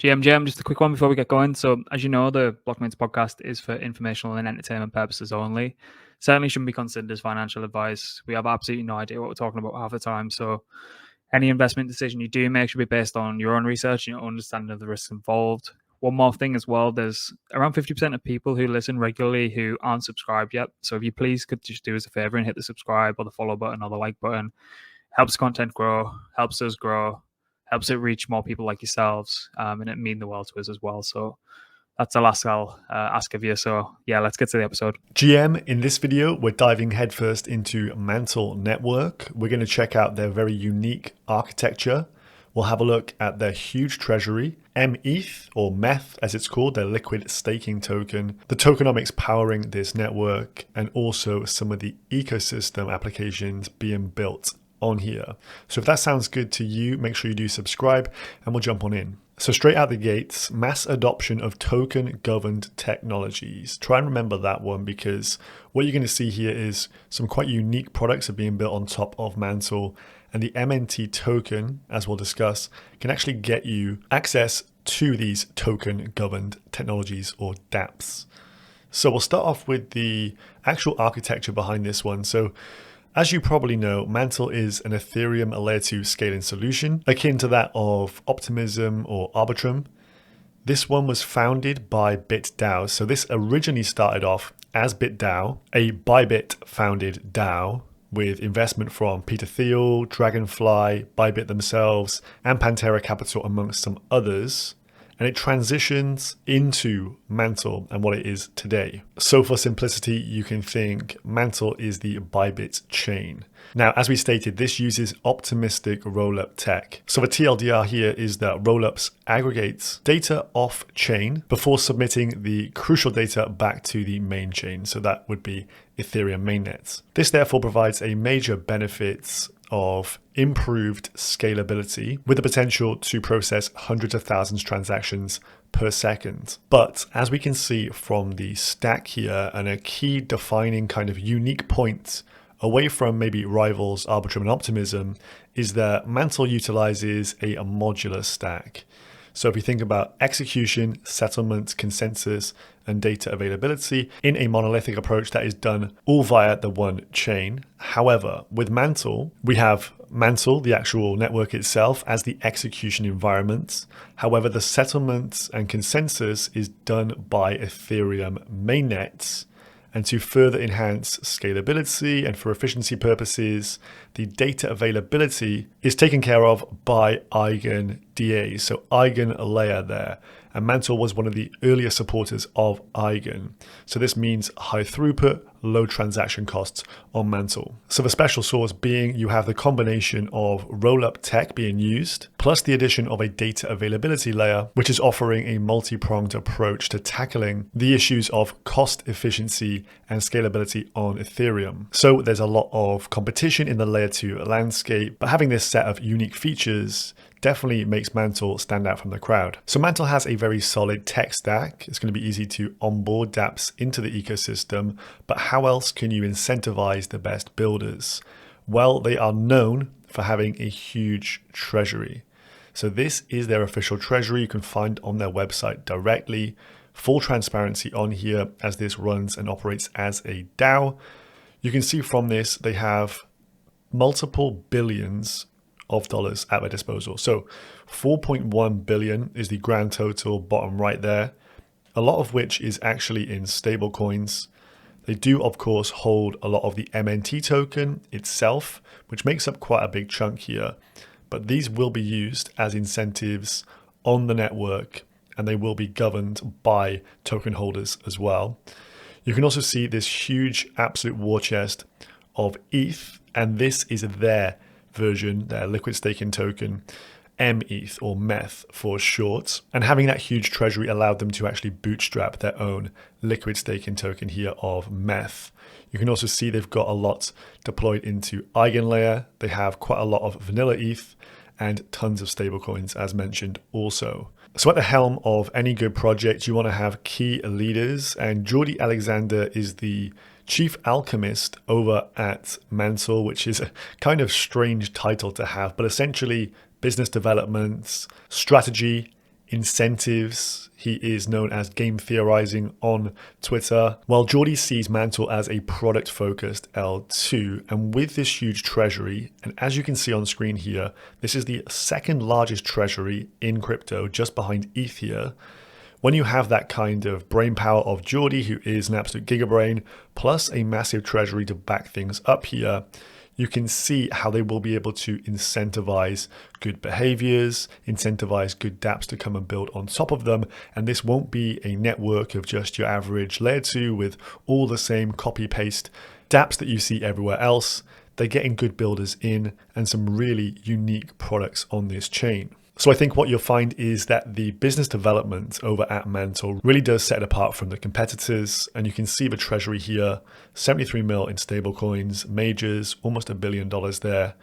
GM, just a quick one before we get going. So, as you know, the Blockmates podcast is for informational and entertainment purposes only. Certainly shouldn't be considered as financial advice. We have absolutely no idea what we're talking about half the time. So, any investment decision you do make should be based on your own research and your understanding of the risks involved. One more thing as well, there's around 50% of people who listen regularly who aren't subscribed yet. So, if you please could just do us a favor and hit the subscribe or the follow button or the like button, helps content grow, helps us grow, helps it reach more people like yourselves, and it mean the world to us as well. So that's the last I'll ask of you. So yeah, let's get to the episode. GM, in this video, we're diving headfirst into Mantle Network. We're going to check out their very unique architecture. We'll have a look at their huge treasury, METH, or Meth as it's called, their liquid staking token, the tokenomics powering this network, and also some of the ecosystem applications being built on here. So if that sounds good to you, make sure you do subscribe and we'll jump on in. So straight out the gates, mass adoption of token governed technologies. Try and remember that one, because what you're going to see here is some quite unique products are being built on top of Mantle, and the MNT token, as we'll discuss, can actually get you access to these token governed technologies, or dApps. So we'll start off with the actual architecture behind this one. So as you probably know, Mantle is an Ethereum layer 2 scaling solution, akin to that of Optimism or Arbitrum. This one was founded by BitDAO. So this originally started off as BitDAO, a ByBit founded DAO with investment from Peter Thiel, Dragonfly, ByBit themselves, and Pantera Capital, amongst some others. And it transitions into Mantle and what it is today. So for simplicity, you can think Mantle is the ByBit chain. Now, as we stated, this uses optimistic rollup tech. So the TLDR here is that rollups aggregates data off chain before submitting the crucial data back to the main chain. So that would be Ethereum mainnets. This therefore provides a major benefits of improved scalability with the potential to process hundreds of thousands of transactions per second. But as we can see from the stack here, and a key defining kind of unique point away from maybe rivals Arbitrum and Optimism, is that Mantle utilizes a modular stack. So if you think about execution, settlement, consensus, and data availability in a monolithic approach that is done all via the one chain. However, with Mantle, we have Mantle, the actual network itself, as the execution environment. However, the settlement and consensus is done by Ethereum mainnets. And to further enhance scalability and for efficiency purposes, the data availability is taken care of by EigenDA, so Eigen layer there. And Mantle was one of the earlier supporters of Eigen. So this means high throughput, low transaction costs on Mantle. So the special sauce being you have the combination of rollup tech being used, plus the addition of a data availability layer, which is offering a multi-pronged approach to tackling the issues of cost efficiency and scalability on Ethereum. So there's a lot of competition in the layer 2 landscape, but having this set of unique features definitely makes Mantle stand out from the crowd. So Mantle has a very solid tech stack. It's going to be easy to onboard dApps into the ecosystem, but how else can you incentivize the best builders? Well, they are known for having a huge treasury. So this is their official treasury. You can find on their website directly. Full transparency on here as this runs and operates as a DAO. You can see from this, they have multiple billions of dollars at their disposal. So 4.1 billion is the grand total bottom right there, a lot of which is actually in stablecoins. They do, of course, hold a lot of the MNT token itself, which makes up quite a big chunk here. But these will be used as incentives on the network, and they will be governed by token holders as well. You can also see this huge absolute war chest of ETH, and this is their version, their liquid staking token, METH or Meth for short. And having that huge treasury allowed them to actually bootstrap their own liquid staking token here of Meth. You can also see they've got a lot deployed into EigenLayer. They have quite a lot of vanilla ETH and tons of stablecoins as mentioned also. So at the helm of any good project, you want to have key leaders, and Jordi Alexander is the chief alchemist over at Mantle, which is a kind of strange title to have, but essentially business development, strategy, Incentives. He is known as Game Theorizing on Twitter. Well, Jordy sees Mantle as a product-focused L2, and with this huge treasury, and as you can see on screen here, this is the second largest treasury in crypto, just behind ETH here. When you have that kind of brain power of Jordy, who is an absolute gigabrain, plus a massive treasury to back things up here, you can see how they will be able to incentivize good behaviors, incentivize good dApps to come and build on top of them. And this won't be a network of just your average layer 2 with all the same copy paste dApps that you see everywhere else. They're getting good builders in and some really unique products on this chain. So I think what you'll find is that the business development over at Mantle really does set it apart from the competitors. And you can see the treasury here, 73 mil in stablecoins, majors, almost $1 billion there.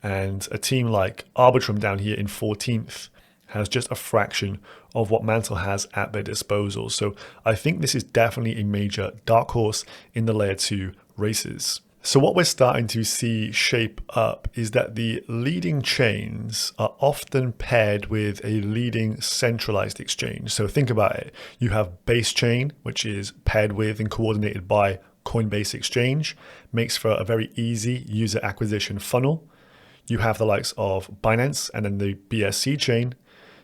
And a team like Arbitrum down here in 14th has just a fraction of what Mantle has at their disposal. So I think this is definitely a major dark horse in the layer 2 races. So what we're starting to see shape up is that the leading chains are often paired with a leading centralized exchange. So think about it. You have Base Chain, which is paired with and coordinated by Coinbase Exchange, makes for a very easy user acquisition funnel. You have the likes of Binance and then the BSC chain.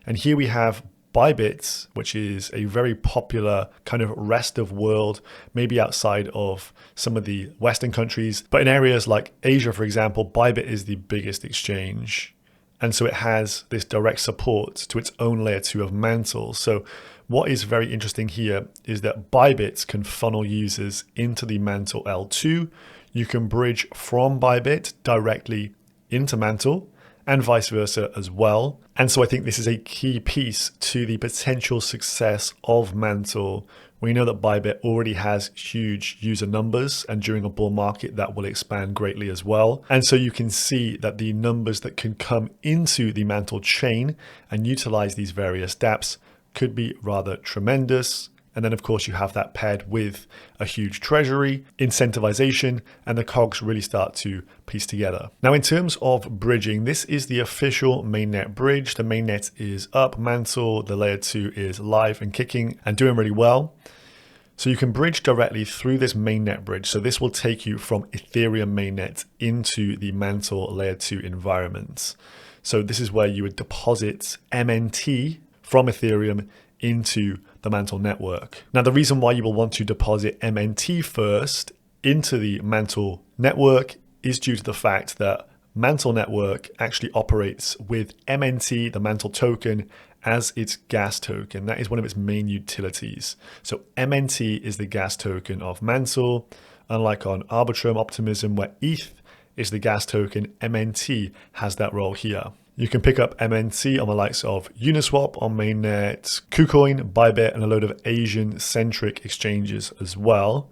And here we have ByBit, which is a very popular kind of rest of world, maybe outside of some of the Western countries. But in areas like Asia, for example, ByBit is the biggest exchange. And so it has this direct support to its own layer 2 of Mantle. So what is very interesting here is that ByBit can funnel users into the Mantle L2. You can bridge from ByBit directly into Mantle, and vice versa as well. And so I think this is a key piece to the potential success of Mantle. We know that ByBit already has huge user numbers, and during a bull market that will expand greatly as well. And so you can see that the numbers that can come into the Mantle chain and utilize these various dApps could be rather tremendous. And then, of course, you have that paired with a huge treasury, incentivization, and the cogs really start to piece together. Now, in terms of bridging, this is the official mainnet bridge. The mainnet is up, Mantle, the layer 2 is live and kicking and doing really well. So you can bridge directly through this mainnet bridge. So this will take you from Ethereum mainnet into the Mantle layer 2 environment. So this is where you would deposit MNT from Ethereum into the Mantle network. Now, the reason why you will want to deposit MNT first into the Mantle network is due to the fact that Mantle Network actually operates with MNT, the Mantle token, as its gas token. That is one of its main utilities. So MNT is the gas token of Mantle, unlike on Arbitrum Optimism, where ETH is the gas token, MNT has that role here. You can pick up MNT on the likes of Uniswap on mainnet, KuCoin, ByBit, and a load of Asian-centric exchanges as well.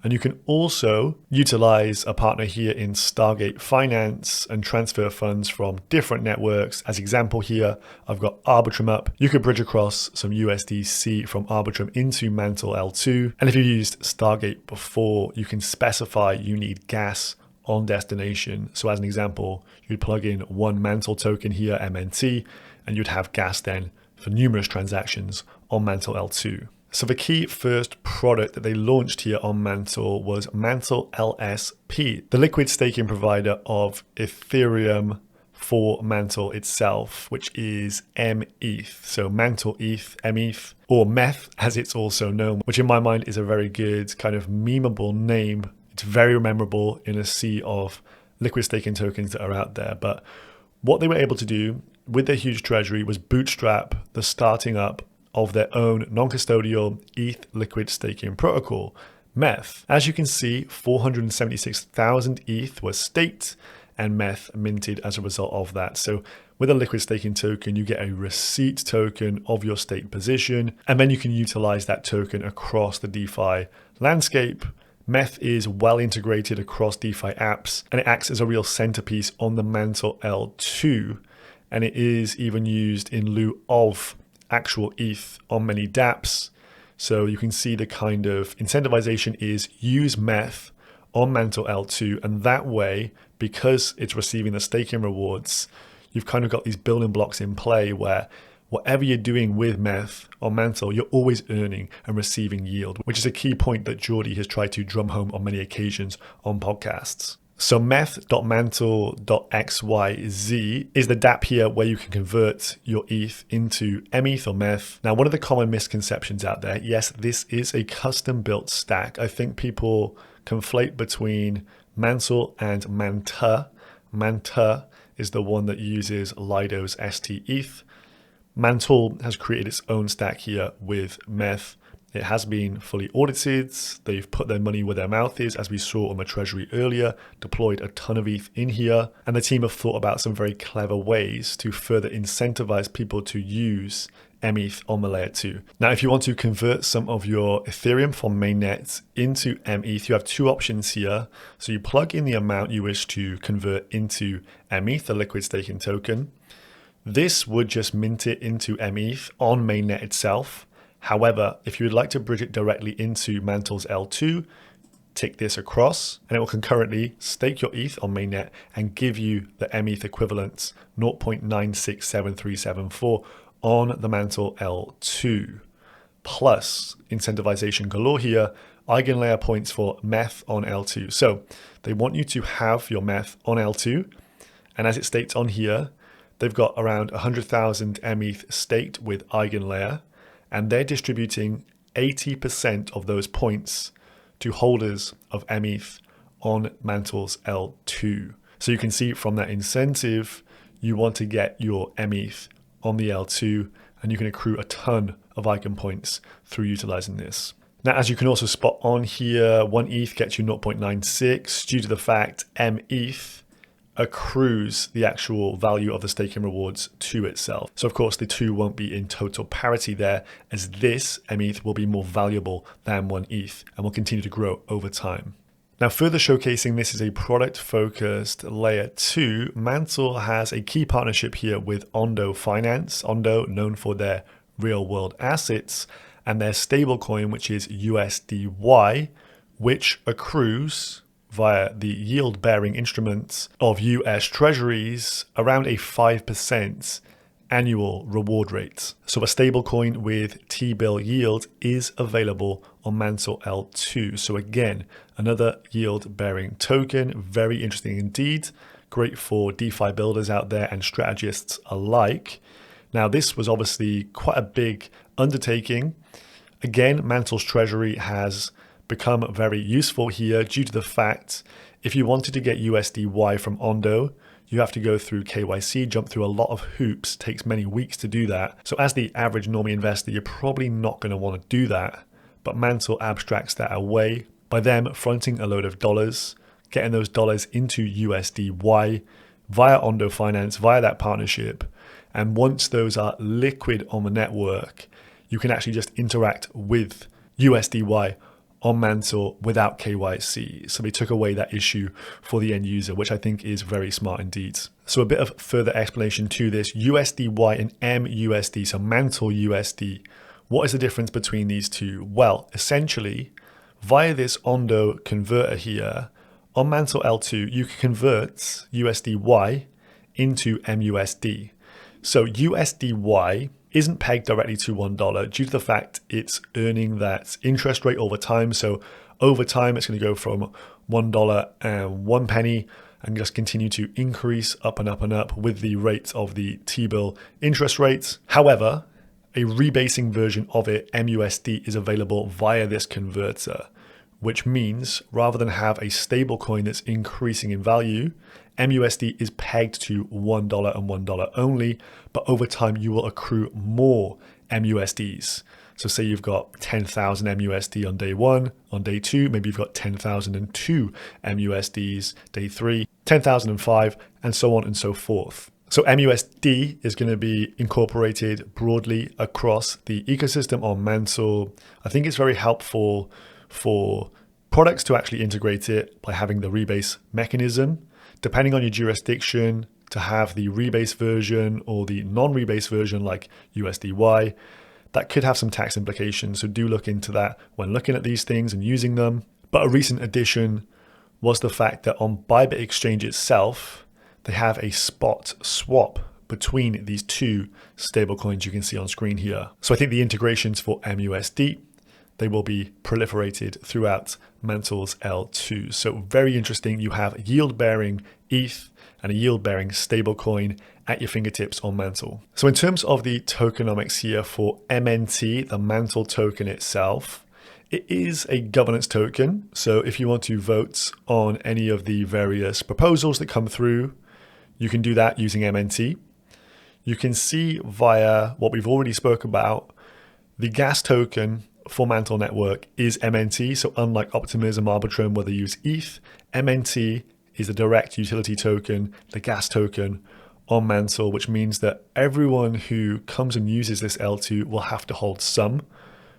And you can also utilize a partner here in Stargate Finance and transfer funds from different networks. As example here, I've got Arbitrum up. You could bridge across some USDC from Arbitrum into Mantle L2. And if you used Stargate before, you can specify you need gas on destination. So as an example, you'd plug in one Mantle token here, MNT, and you'd have gas then for numerous transactions on Mantle L2. So the key first product that they launched here on Mantle was Mantle LSP, the liquid staking provider of Ethereum for Mantle itself, which is METH. So Mantle ETH, METH, or Meth as it's also known, which in my mind is a very good kind of memeable name. It's very memorable in a sea of liquid staking tokens that are out there. But what they were able to do with their huge treasury was bootstrap the starting up of their own non-custodial ETH liquid staking protocol, Meth. As you can see, 476,000 ETH was staked and Meth minted as a result of that. So with a liquid staking token, you get a receipt token of your staked position, and then you can utilize that token across the DeFi landscape. Meth is well integrated across DeFi apps, and it acts as a real centerpiece on the Mantle L2, and it is even used in lieu of actual ETH on many dApps. So you can see the kind of incentivization is use Meth on Mantle L2, and that way, because it's receiving the staking rewards, you've kind of got these building blocks in play where whatever you're doing with Meth or Mantle, you're always earning and receiving yield, which is a key point that Jordy has tried to drum home on many occasions on podcasts. So meth.mantle.xyz is the dApp here where you can convert your ETH into METH or Meth. Now, one of the common misconceptions out there, yes, this is a custom built stack. I think people conflate between Mantle and Manta. Manta is the one that uses Lido's ST-ETH. Mantle has created its own stack here with Meth. It has been fully audited. They've put their money where their mouth is, as we saw on the Treasury earlier, deployed a ton of ETH in here. And the team have thought about some very clever ways to further incentivize people to use METH on the layer 2. Now, if you want to convert some of your Ethereum from mainnet into METH, you have two options here. So you plug in the amount you wish to convert into METH, the liquid staking token. This would just mint it into METH on mainnet itself. However, if you would like to bridge it directly into Mantle's L2, tick this across and it will concurrently stake your ETH on mainnet and give you the METH equivalent 0.967374 on the Mantle L2. Plus incentivization galore here, eigenlayer points for Meth on L2. So they want you to have your Meth on L2, and as it states on here, they've got around 100,000 METH staked with eigenlayer, and they're distributing 80% of those points to holders of METH on Mantle's L2. So you can see from that incentive, you want to get your METH on the L2, and you can accrue a ton of eigen points through utilizing this. Now, as you can also spot on here, 1 ETH gets you 0.96 due to the fact METH accrues the actual value of the staking rewards to itself. So of course the two won't be in total parity there, as this METH will be more valuable than 1 ETH and will continue to grow over time. Now, further showcasing this is a product focused layer 2, Mantle has a key partnership here with Ondo Finance. Ondo, known for their real world assets, and their stablecoin, which is USDY, which accrues via the yield-bearing instruments of US Treasuries around a 5% annual reward rate. So a stablecoin with T-bill yield is available on Mantle L2. So again, another yield-bearing token, very interesting indeed. Great for DeFi builders out there and strategists alike. Now, this was obviously quite a big undertaking. Again, Mantle's Treasury has become very useful here due to the fact if you wanted to get USDY from Ondo, you have to go through KYC, jump through a lot of hoops, takes many weeks to do that. So as the average normie investor, you're probably not going to want to do that. But Mantle abstracts that away by them fronting a load of dollars, getting those dollars into USDY via Ondo Finance, via that partnership. And once those are liquid on the network, you can actually just interact with USDY on Mantle without KYC. So they took away that issue for the end user, which I think is very smart indeed. So a bit of further explanation to this, USDY and MUSD, so Mantle USD. What is the difference between these two? Well, essentially, via this Ondo converter here, on Mantle L2, you can convert USDY into MUSD. So USDY isn't pegged directly to $1 due to the fact it's earning that interest rate over time. So over time, it's going to go from $1.01 and just continue to increase up and up and up with the rate of the T-bill interest rates. However, a rebasing version of it, MUSD, is available via this converter, which means rather than have a stable coin that's increasing in value, MUSD is pegged to $1 and $1 only, but over time you will accrue more MUSDs. So say you've got 10,000 MUSD on day 1, on day 2, maybe you've got 10,002 MUSDs, day 3, 10,005, and so on and so forth. So MUSD is going to be incorporated broadly across the ecosystem on Mantle. I think it's very helpful for products to actually integrate it by having the rebase mechanism. Depending on your jurisdiction, to have the rebase version or the non-rebase version like USDY, that could have some tax implications. So do look into that when looking at these things and using them. But a recent addition was the fact that on ByBit exchange itself, they have a spot swap between these two stablecoins you can see on screen here. So I think the integrations for MUSD, they will be proliferated throughout Mantle's L2. So very interesting. You have yield-bearing ETH and a yield-bearing stablecoin at your fingertips on Mantle. So in terms of the tokenomics here for MNT, the Mantle token itself, it is a governance token. So if you want to vote on any of the various proposals that come through, you can do that using MNT. You can see via what we've already spoke about, the gas token for Mantle Network is MNT. So unlike Optimism, Arbitrum, where they use ETH, MNT is the direct utility token, the gas token on Mantle, which means that everyone who comes and uses this L2 will have to hold some,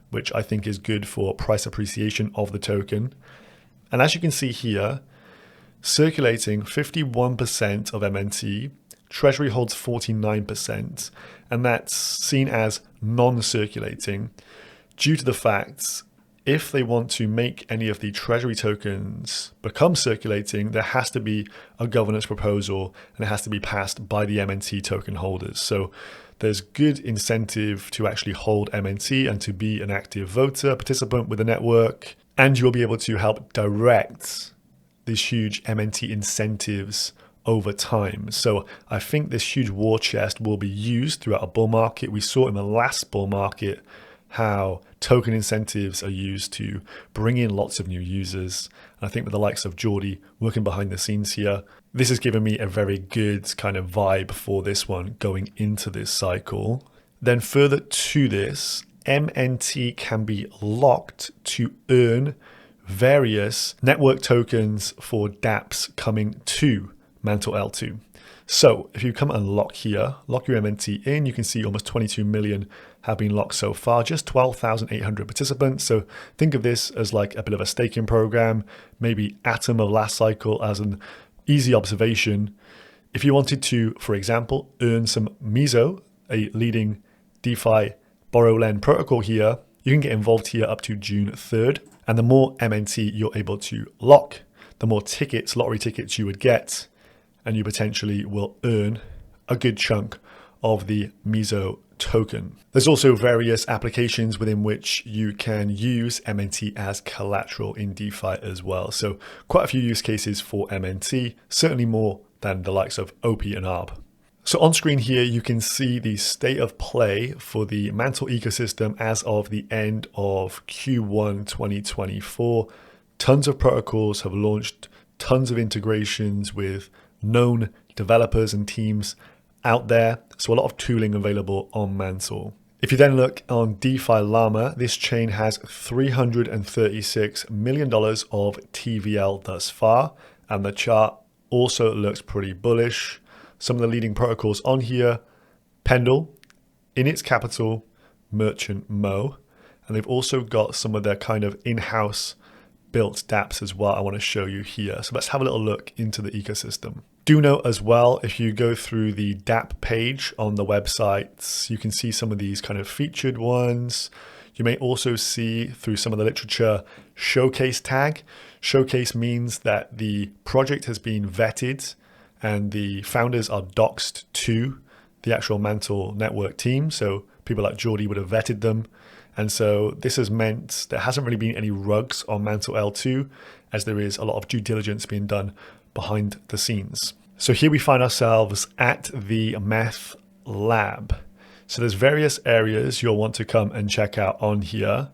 which I think is good for price appreciation of the token. And as you can see here, circulating 51% of MNT, Treasury holds 49%, and that's seen as non-circulating due to the fact if they want to make any of the Treasury tokens become circulating, there has to be a governance proposal and it has to be passed by the MNT token holders. So there's good incentive to actually hold MNT and to be an active voter, participant with the network, and you'll be able to help direct these huge MNT incentives over time. So I think this huge war chest will be used throughout a bull market. We saw in the last bull market how token incentives are used to bring in lots of new users. And I think with the likes of Jordy working behind the scenes here, this has given me a very good kind of vibe for this one going into this cycle. Then further to this, MNT can be locked to earn various network tokens for dApps coming to Mantle L2. So if you come and lock here, lock your MNT in, you can see almost 22 million have been locked so far, just 12,800 participants. So think of this as like a bit of a staking program, maybe Atom of last cycle as an easy observation. If you wanted to, for example, earn some MISO, a leading DeFi borrow lend protocol here, you can get involved here up to June 3rd. And the more MNT you're able to lock, the more tickets, lottery tickets you would get, and you potentially will earn a good chunk of the MISO token. There's also various applications within which you can use MNT as collateral in DeFi as well. So quite a few use cases for MNT, certainly more than the likes of OP and ARB. So on screen here, you can see the state of play for the Mantle ecosystem as of the end of Q1 2024. Tons of protocols have launched, tons of integrations with known developers and teams out there. So a lot of tooling available on Mantle. If you then look on DeFi Llama, this chain has $336 million of TVL thus far, and the chart also looks pretty bullish. Some of the leading protocols on here, Pendle, Init Capital, Merchant Mo, and they've also got some of their kind of in-house built dApps as well I want to show you here. So let's have a little look into the ecosystem. Do note as well, if you go through the dApp page on the websites, you can see some of these kind of featured ones. You may also see through some of the literature showcase tag. Showcase means that the project has been vetted and the founders are doxed to the actual Mantle Network team. So people like Jordy would have vetted them. And so this has meant there hasn't really been any rugs on Mantle L2, as there is a lot of due diligence being done behind the scenes. So here we find ourselves at the Meth lab. So there's various areas you'll want to come and check out on here.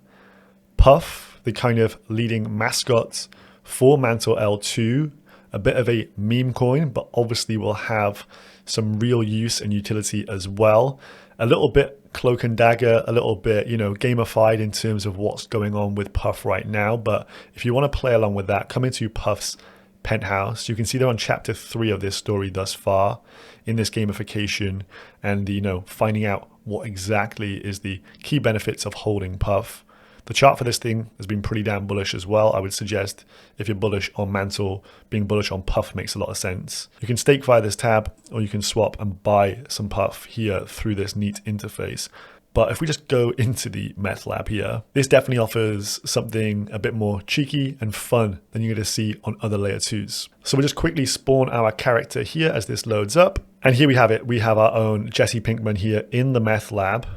Puff, the kind of leading mascot for Mantle L2, a bit of a meme coin, but obviously will have some real use and utility as well. A little bit cloak and dagger, a little bit, gamified in terms of what's going on with Puff right now. But if you want to play along with that, come into Puff's penthouse. You can see they're on chapter 3 of this story thus far in this gamification and, finding out what exactly is the key benefits of holding Puff. The chart for this thing has been pretty damn bullish as well. I would suggest if you're bullish on Mantle, being bullish on Puff makes a lot of sense. You can stake via this tab, or you can swap and buy some Puff here through this neat interface. But if we just go into the Meth lab here, this definitely offers something a bit more cheeky and fun than you're going to see on other layer 2s. So we'll just quickly spawn our character here as this loads up. And here we have it. We have our own Jesse Pinkman here in the Meth lab.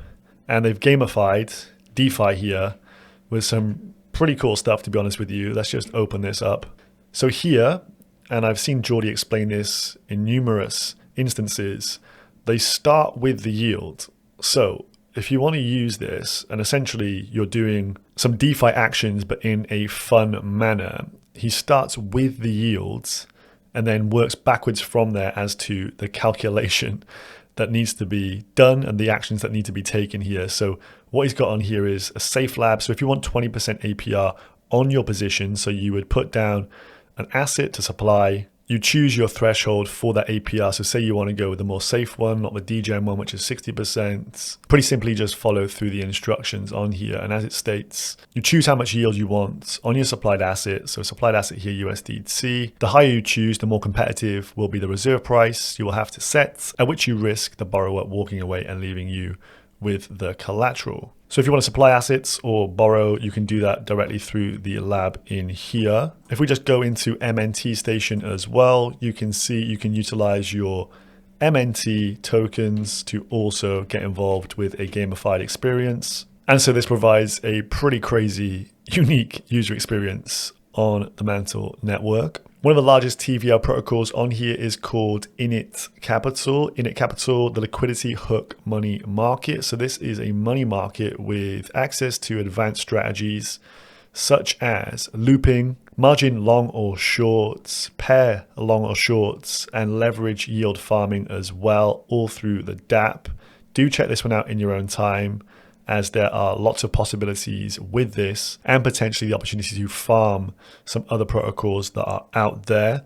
And they've gamified DeFi here with some pretty cool stuff, to be honest with you. Let's just open this up. So here, and I've seen Jordi explain this in numerous instances, they start with the yield. So if you want to use this, and essentially you're doing some DeFi actions, but in a fun manner, he starts with the yields and then works backwards from there as to the calculation that needs to be done and the actions that need to be taken here. So what he's got on here is a safe lab. So if you want 20% APR on your position, so you would put down an asset to supply, you choose your threshold for that APR. So say you want to go with the more safe one, not the DGen one, which is 60%. Pretty simply just follow through the instructions on here. And as it states, you choose how much yield you want on your supplied asset. So supplied asset here, USDC. The higher you choose, the more competitive will be the reserve price you will have to set, at which you risk the borrower walking away and leaving you with the collateral. So if you want to supply assets or borrow, you can do that directly through the lab in here. If we just go into MNT station as well, you can see you can utilize your MNT tokens to also get involved with a gamified experience. And so this provides a pretty crazy, unique user experience on the Mantle network. One of the largest TVL protocols on here is called Init Capital. Init Capital, the liquidity hook money market. So this is a money market with access to advanced strategies such as looping, margin long or shorts, pair long or shorts, and leverage yield farming as well, all through the dApp. Do check this one out in your own time, as there are lots of possibilities with this and potentially the opportunity to farm some other protocols that are out there.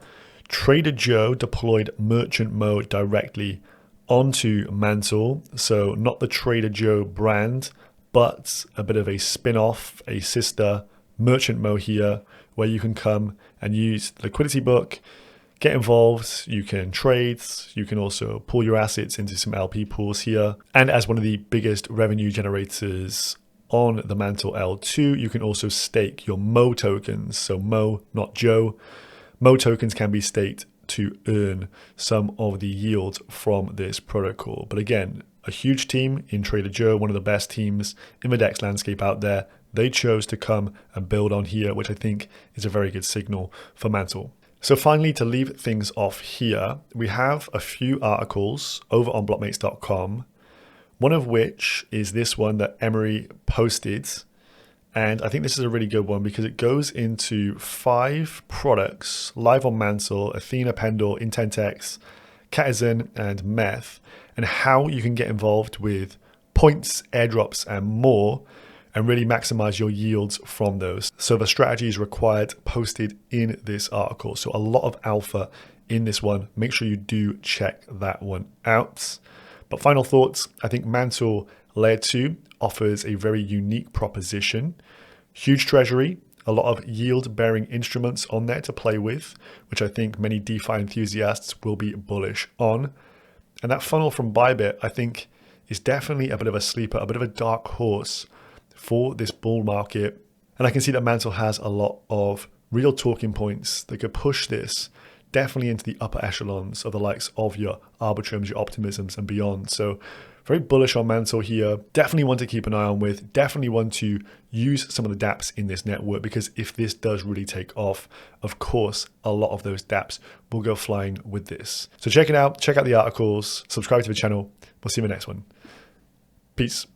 Trader Joe deployed merchant mode directly onto Mantle. So not the Trader Joe brand, but a bit of a spin-off, a sister merchant mode here, where you can come and use the liquidity book, get involved, you can trade, you can also pull your assets into some LP pools here. And as one of the biggest revenue generators on the Mantle L2, you can also stake your Mo tokens. So Mo, not Joe. Mo tokens can be staked to earn some of the yield from this protocol. But again, a huge team in Trader Joe, one of the best teams in the DEX landscape out there. They chose to come and build on here, which I think is a very good signal for Mantle. So finally, to leave things off here, we have a few articles over on blockmates.com, one of which is this one that Emery posted. And I think this is a really good one because it goes into 5 products live on Mantle, Athena, Pendle, Intentex, Catizen, and Meth, and how you can get involved with points, airdrops, and more, and really maximize your yields from those. So the strategies required posted in this article. So a lot of alpha in this one. Make sure you do check that one out. But final thoughts, I think Mantle Layer 2 offers a very unique proposition. Huge treasury, a lot of yield-bearing instruments on there to play with, which I think many DeFi enthusiasts will be bullish on. And that funnel from ByBit, I think, is definitely a bit of a sleeper, a bit of a dark horse for this bull market. And I can see that Mantle has a lot of real talking points that could push this definitely into the upper echelons of the likes of your Arbitrums, your Optimisms, and beyond. So very bullish on Mantle here. Definitely one to keep an eye on with. Definitely one to use some of the dApps in this network, because if this does really take off, of course, a lot of those dApps will go flying with this. So check it out. Check out the articles. Subscribe to the channel. We'll see you in the next one. Peace.